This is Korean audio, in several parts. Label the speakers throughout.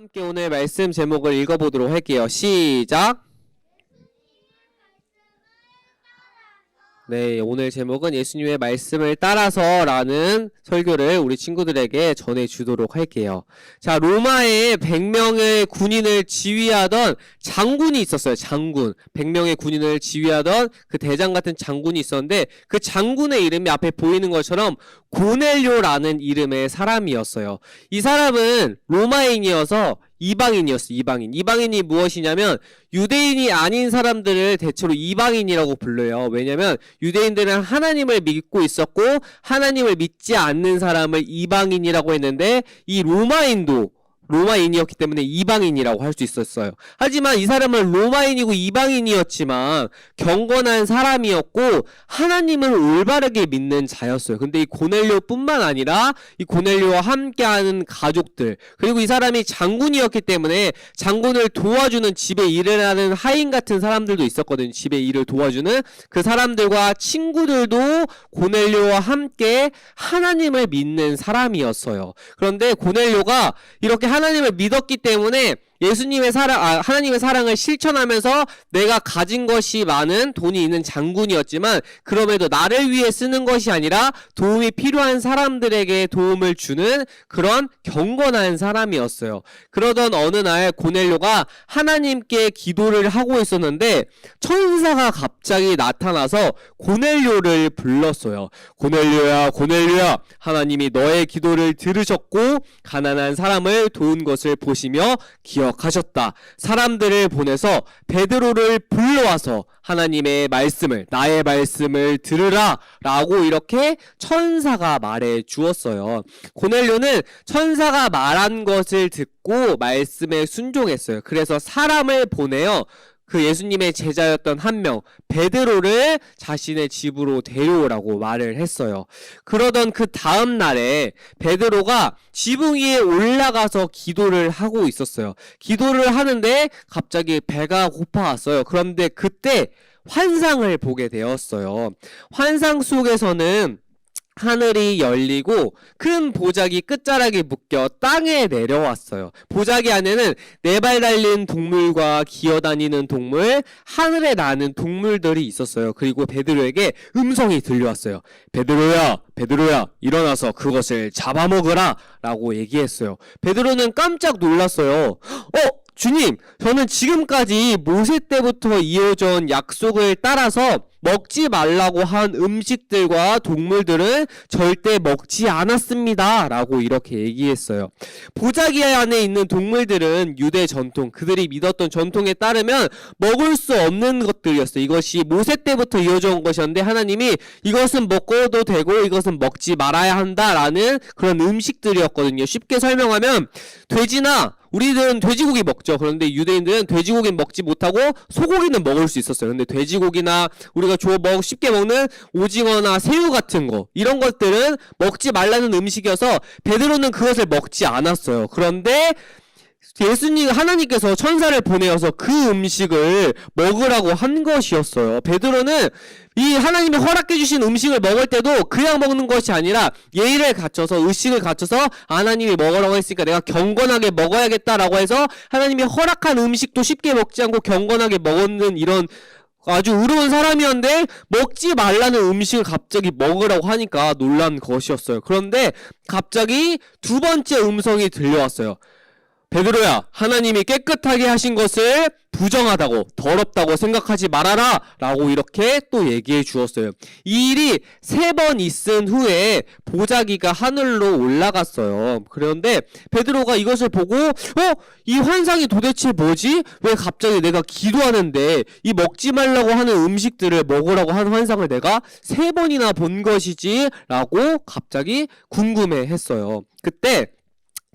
Speaker 1: 함께 오늘 말씀 제목을 읽어보도록 할게요. 시작! 네, 오늘 제목은 예수님의 말씀을 따라서 라는 설교를 우리 친구들에게 전해주도록 할게요. 자, 로마에 100명의 군인을 지휘하던 장군이 있었어요. 장군. 100명의 군인을 지휘하던 그 대장 같은 장군이 있었는데 그 장군의 이름이 앞에 보이는 것처럼 고넬료라는 이름의 사람이었어요. 이 사람은 로마인이어서 이방인이었어요. 이방인이 무엇이냐면 유대인이 아닌 사람들을 대체로 이방인이라고 불러요. 왜냐면 유대인들은 하나님을 믿고 있었고 하나님을 믿지 않는 사람을 이방인이라고 했는데 이 로마인이었기 때문에 이방인이라고 할 수 있었어요. 하지만 이 사람은 로마인이고 이방인이었지만 경건한 사람이었고 하나님을 올바르게 믿는 자였어요. 근데 이 고넬료뿐만 아니라 이 고넬료와 함께하는 가족들, 그리고 이 사람이 장군이었기 때문에 장군을 도와주는 집에 일을 하는 하인 같은 사람들도 있었거든요. 집에 일을 도와주는 그 사람들과 친구들도 고넬료와 함께 하나님을 믿는 사람이었어요. 그런데 고넬료가 이렇게 하나님을 믿었기 때문에 하나님의 사랑을 실천하면서 내가 가진 것이 많은 돈이 있는 장군이었지만 그럼에도 나를 위해 쓰는 것이 아니라 도움이 필요한 사람들에게 도움을 주는 그런 경건한 사람이었어요. 그러던 어느 날 고넬료가 하나님께 기도를 하고 있었는데 천사가 갑자기 나타나서 고넬료를 불렀어요. 고넬료야, 하나님이 너의 기도를 들으셨고 가난한 사람을 도운 것을 보시며 기억하셨다. 사람들을 보내서 베드로를 불러와서 하나님의 말씀을, 나의 말씀을 들으라 라고 이렇게 천사가 말해 주었어요. 고넬료는 천사가 말한 것을 듣고 말씀에 순종했어요. 그래서 사람을 보내어 그 예수님의 제자였던 한 명, 베드로를 자신의 집으로 데려오라고 말을 했어요. 그러던 그 다음 날에 베드로가 지붕 위에 올라가서 기도를 하고 있었어요. 기도를 하는데 갑자기 배가 고파왔어요. 그런데 그때 환상을 보게 되었어요. 환상 속에서는 하늘이 열리고 큰 보자기 끝자락이 묶여 땅에 내려왔어요. 보자기 안에는 4발 달린 동물과 기어다니는 동물, 하늘에 나는 동물들이 있었어요. 그리고 베드로에게 음성이 들려왔어요. 베드로야, 일어나서 그것을 잡아먹으라 라고 얘기했어요. 베드로는 깜짝 놀랐어요. 주님, 저는 지금까지 모세 때부터 이어져 온 약속을 따라서 먹지 말라고 한 음식들과 동물들은 절대 먹지 않았습니다 라고 이렇게 얘기했어요. 보자기 안에 있는 동물들은 유대 전통, 그들이 믿었던 전통에 따르면 먹을 수 없는 것들이었어요. 이것이 모세 때부터 이어져 온 것이었는데 하나님이 이것은 먹어도 되고 이것은 먹지 말아야 한다라는 그런 음식들이었거든요. 쉽게 설명하면 우리들은 돼지고기 먹죠. 그런데 유대인들은 돼지고기는 먹지 못하고 소고기는 먹을 수 있었어요. 근데 돼지고기나 우리가 쉽게 먹는 오징어나 새우 같은 거, 이런 것들은 먹지 말라는 음식이어서 베드로는 그것을 먹지 않았어요. 그런데 하나님께서 천사를 보내어서 그 음식을 먹으라고 한 것이었어요. 베드로는 이 하나님이 허락해 주신 음식을 먹을 때도 그냥 먹는 것이 아니라 예의를 갖춰서, 의식을 갖춰서 하나님이 먹으라고 했으니까 내가 경건하게 먹어야겠다라고 해서 하나님이 허락한 음식도 쉽게 먹지 않고 경건하게 먹는 이런 아주 의로운 사람이었는데 먹지 말라는 음식을 갑자기 먹으라고 하니까 놀란 것이었어요. 그런데 갑자기 두 번째 음성이 들려왔어요. 베드로야, 하나님이 깨끗하게 하신 것을 부정하다고, 더럽다고 생각하지 말아라 라고 이렇게 또 얘기해 주었어요. 이 일이 3번 있은 후에 보자기가 하늘로 올라갔어요. 그런데 베드로가 이것을 보고 이 환상이 도대체 뭐지? 왜 갑자기 내가 기도하는데 이 먹지 말라고 하는 음식들을 먹으라고 하는 환상을 내가 3번이나 본 것이지? 라고 갑자기 궁금해 했어요. 그때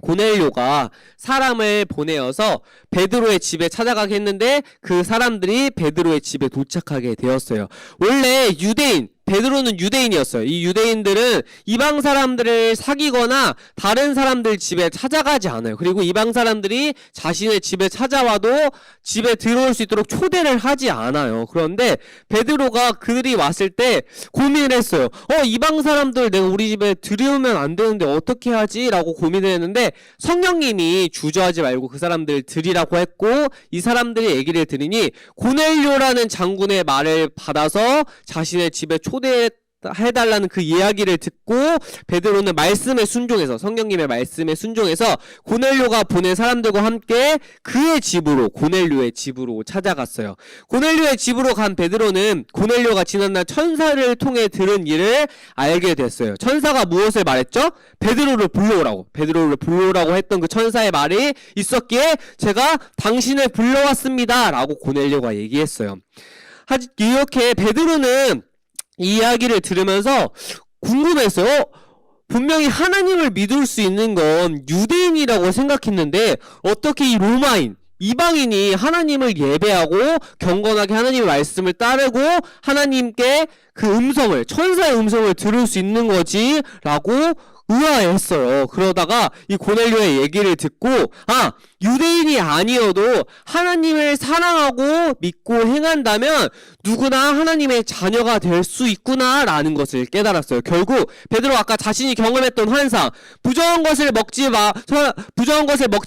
Speaker 1: 고넬료가 사람을 보내어서 베드로의 집에 찾아가게 했는데 그 사람들이 베드로의 집에 도착하게 되었어요. 원래 유대인, 베드로는 유대인이었어요. 이 유대인들은 이방 사람들을 사귀거나 다른 사람들 집에 찾아가지 않아요. 그리고 이방 사람들이 자신의 집에 찾아와도 집에 들어올 수 있도록 초대를 하지 않아요. 그런데 베드로가 그들이 왔을 때 고민을 했어요. 이방 사람들 내가 우리 집에 들여오면 안 되는데 어떻게 하지? 라고 고민을 했는데 성령님이 주저하지 말고 그 사람들 들이라고 했고, 이 사람들이 얘기를 들으니 고넬료라는 장군의 말을 받아서 자신의 집에 초대해달라는 그 이야기를 듣고 베드로는 말씀에 순종해서, 성령님의 말씀에 순종해서 고넬료가 보낸 사람들과 함께 그의 집으로, 고넬료의 집으로 찾아갔어요. 고넬료의 집으로 간 베드로는 고넬료가 지난날 천사를 통해 들은 일을 알게 됐어요. 천사가 무엇을 말했죠? 베드로를 불러오라고 했던 그 천사의 말이 있었기에 제가 당신을 불러왔습니다 라고 고넬료가 얘기했어요. 이렇게 베드로는 이 이야기를 들으면서 궁금했어요. 분명히 하나님을 믿을 수 있는 건 유대인이라고 생각했는데 어떻게 이 로마인, 이방인이 하나님을 예배하고 경건하게 하나님의 말씀을 따르고 하나님께 그 음성을, 천사의 음성을 들을 수 있는 거지? 라고 의아해했어요. 그러다가 이 고넬료의 얘기를 듣고 유대인이 아니어도 하나님을 사랑하고 믿고 행한다면 누구나 하나님의 자녀가 될 수 있구나라는 것을 깨달았어요. 결국 베드로 아까 자신이 경험했던 환상, 부정한 것을 먹지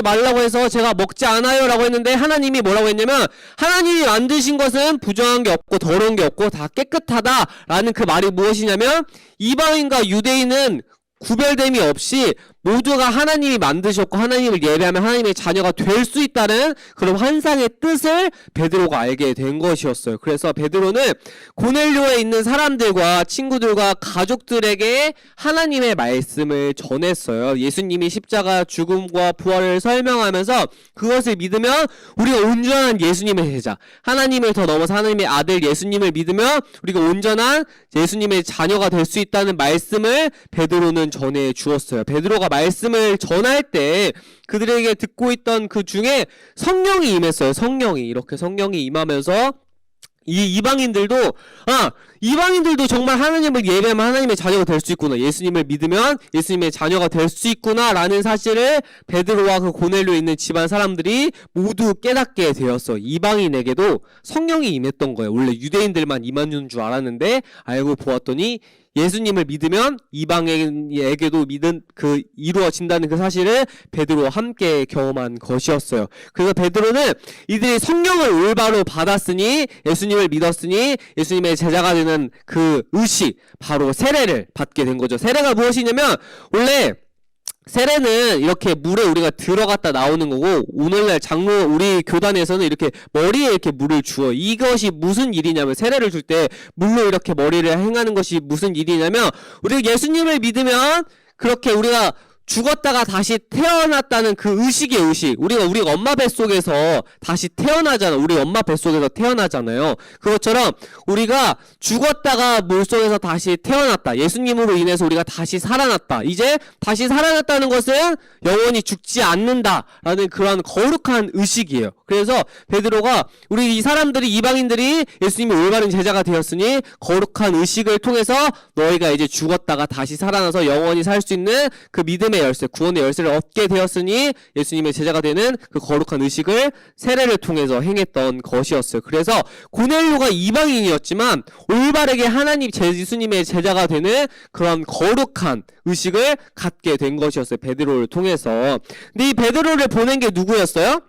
Speaker 1: 말라고 해서 제가 먹지 않아요라고 했는데 하나님이 뭐라고 했냐면, 하나님이 만드신 것은 부정한 게 없고 더러운 게 없고 다 깨끗하다라는 그 말이 무엇이냐면, 이방인과 유대인은 구별됨이 없이 모두가 하나님이 만드셨고 하나님을 예배하면 하나님의 자녀가 될 수 있다는 그런 환상의 뜻을 베드로가 알게 된 것이었어요. 그래서 베드로는 고넬료에 있는 사람들과 친구들과 가족들에게 하나님의 말씀을 전했어요. 예수님이 십자가 죽음과 부활을 설명하면서 그것을 믿으면 우리가 온전한 예수님의 제자, 하나님을 더 넘어서 하나님의 아들 예수님을 믿으면 우리가 온전한 예수님의 자녀가 될 수 있다는 말씀을 베드로는 전해 주었어요. 베드로가 말씀을 전할 때 그들에게 듣고 있던 그 중에 성령이 임했어요. 이렇게 성령이 임하면서 이 이방인들도 정말 하나님을 예배하면 하나님의 자녀가 될 수 있구나, 예수님을 믿으면 예수님의 자녀가 될 수 있구나 라는 사실을 베드로와 그 고넬료에 있는 집안 사람들이 모두 깨닫게 되었어. 이방인에게도 성령이 임했던 거예요. 원래 유대인들만 임하는 줄 알았는데 알고 보았더니 예수님을 믿으면 이방인에게도 이루어진다는 그 사실을 베드로와 함께 경험한 것이었어요. 그래서 베드로는 이들이 성령을 올바로 받았으니, 예수님을 믿었으니 예수님의 제자가 되는 그 의식, 바로 세례를 받게 된 거죠. 세례가 무엇이냐면, 원래 세례는 이렇게 물에 우리가 들어갔다 나오는 거고, 오늘날 우리 교단에서는 이렇게 머리에 이렇게 물을 주어. 이것이 무슨 일이냐면, 세례를 줄 때 물로 이렇게 머리를 행하는 것이 무슨 일이냐면, 우리가 예수님을 믿으면 그렇게 우리가 죽었다가 다시 태어났다는 그 의식의 의식. 우리가 엄마 뱃속에서 다시 태어나잖아. 우리 엄마 뱃속에서 태어나잖아요. 그것처럼 우리가 죽었다가 물속에서 다시 태어났다. 예수님으로 인해서 우리가 다시 살아났다. 이제 다시 살아났다는 것은 영원히 죽지 않는다라는 그런 거룩한 의식이에요. 그래서 베드로가 우리 이 사람들이, 이방인들이 예수님의 올바른 제자가 되었으니 거룩한 의식을 통해서 너희가 이제 죽었다가 다시 살아나서 영원히 살 수 있는 그 믿음의 열쇠, 구원의 열쇠를 얻게 되었으니 예수님의 제자가 되는 그 거룩한 의식을 세례를 통해서 행했던 것이었어요. 그래서 고넬료가 이방인이었지만 올바르게 예수님의 제자가 되는 그런 거룩한 의식을 갖게 된 것이었어요. 베드로를 통해서. 근데 이 베드로를 보낸 게 누구였어요?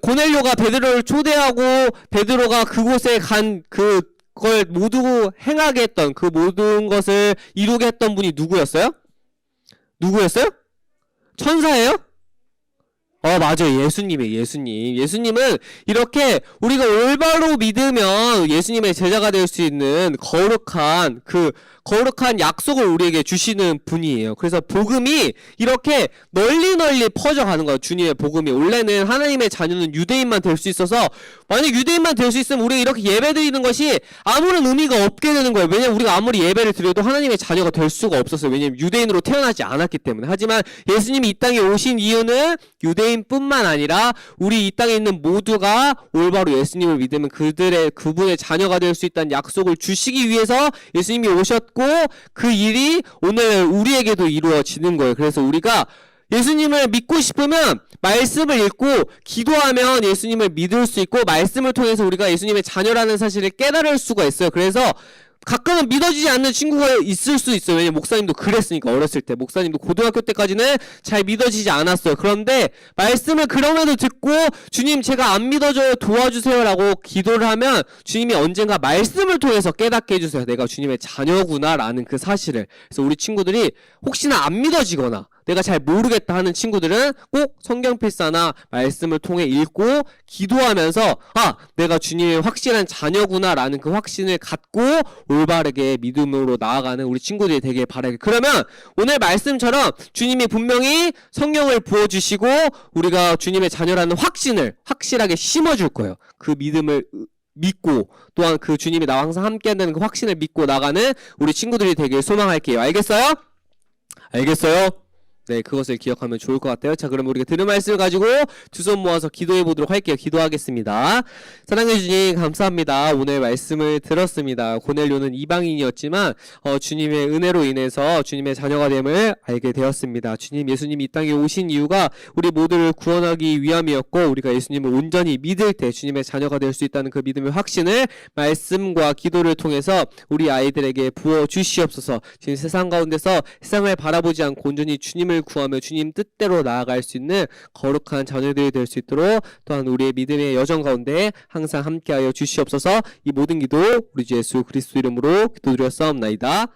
Speaker 1: 고넬료가 베드로를 초대하고 베드로가 그곳에 간 그걸 모두 행하게 했던, 그 모든 것을 이루게 했던 분이 누구였어요? 천사예요? 맞아요. 예수님은 이렇게 우리가 올바로 믿으면 예수님의 제자가 될 수 있는 거룩한 약속을 우리에게 주시는 분이에요. 그래서 복음이 이렇게 널리 퍼져가는 거예요. 주님의 복음이. 원래는 하나님의 자녀는 유대인만 될 수 있어서, 만약 유대인만 될 수 있으면 우리가 이렇게 예배드리는 것이 아무런 의미가 없게 되는 거예요. 왜냐면 우리가 아무리 예배를 드려도 하나님의 자녀가 될 수가 없었어요. 왜냐면 유대인으로 태어나지 않았기 때문에. 하지만 예수님이 이 땅에 오신 이유는 유대인 그리스도인뿐만 아니라 우리 이 땅에 있는 모두가 올바로 예수님을 믿으면 그분의 자녀가 될 수 있다는 약속을 주시기 위해서 예수님이 오셨고 그 일이 오늘 우리에게도 이루어지는 거예요. 그래서 우리가 예수님을 믿고 싶으면 말씀을 읽고 기도하면 예수님을 믿을 수 있고 말씀을 통해서 우리가 예수님의 자녀라는 사실을 깨달을 수가 있어요. 그래서 가끔은 믿어지지 않는 친구가 있을 수 있어요. 왜냐면 목사님도 그랬으니까. 어렸을 때 목사님도 고등학교 때까지는 잘 믿어지지 않았어요. 그런데 말씀을 그럼에도 듣고 주님 제가 안 믿어져요 도와주세요 라고 기도를 하면 주님이 언젠가 말씀을 통해서 깨닫게 해주세요. 내가 주님의 자녀구나 라는 그 사실을. 그래서 우리 친구들이 혹시나 안 믿어지거나 내가 잘 모르겠다 하는 친구들은 꼭 성경 필사나 말씀을 통해 읽고 기도하면서 내가 주님의 확실한 자녀구나 라는 그 확신을 갖고 올바르게 믿음으로 나아가는 우리 친구들이 되길 바라요. 그러면 오늘 말씀처럼 주님이 분명히 성령을 부어주시고 우리가 주님의 자녀라는 확신을 확실하게 심어줄 거예요. 그 믿음을 믿고 또한 그 주님이 나와 항상 함께한다는 그 확신을 믿고 나가는 우리 친구들이 되길 소망할게요. 알겠어요? 알겠어요? 네, 그것을 기억하면 좋을 것 같아요. 자, 그럼 우리가 들은 말씀을 가지고 두 손 모아서 기도해 보도록 할게요. 기도하겠습니다. 사랑해 주님 감사합니다. 오늘 말씀을 들었습니다. 고넬료는 이방인이었지만 주님의 은혜로 인해서 주님의 자녀가 됨을 알게 되었습니다. 주님, 예수님이 이 땅에 오신 이유가 우리 모두를 구원하기 위함이었고 우리가 예수님을 온전히 믿을 때 주님의 자녀가 될 수 있다는 그 믿음의 확신을 말씀과 기도를 통해서 우리 아이들에게 부어 주시옵소서. 지금 세상 가운데서 세상을 바라보지 않고 온전히 주님을 구하며 주님 뜻대로 나아갈 수 있는 거룩한 자녀들이 될 수 있도록 또한 우리의 믿음의 여정 가운데 항상 함께하여 주시옵소서. 이 모든 기도 우리 주 예수 그리스도 이름으로 기도드렸사옵나이다.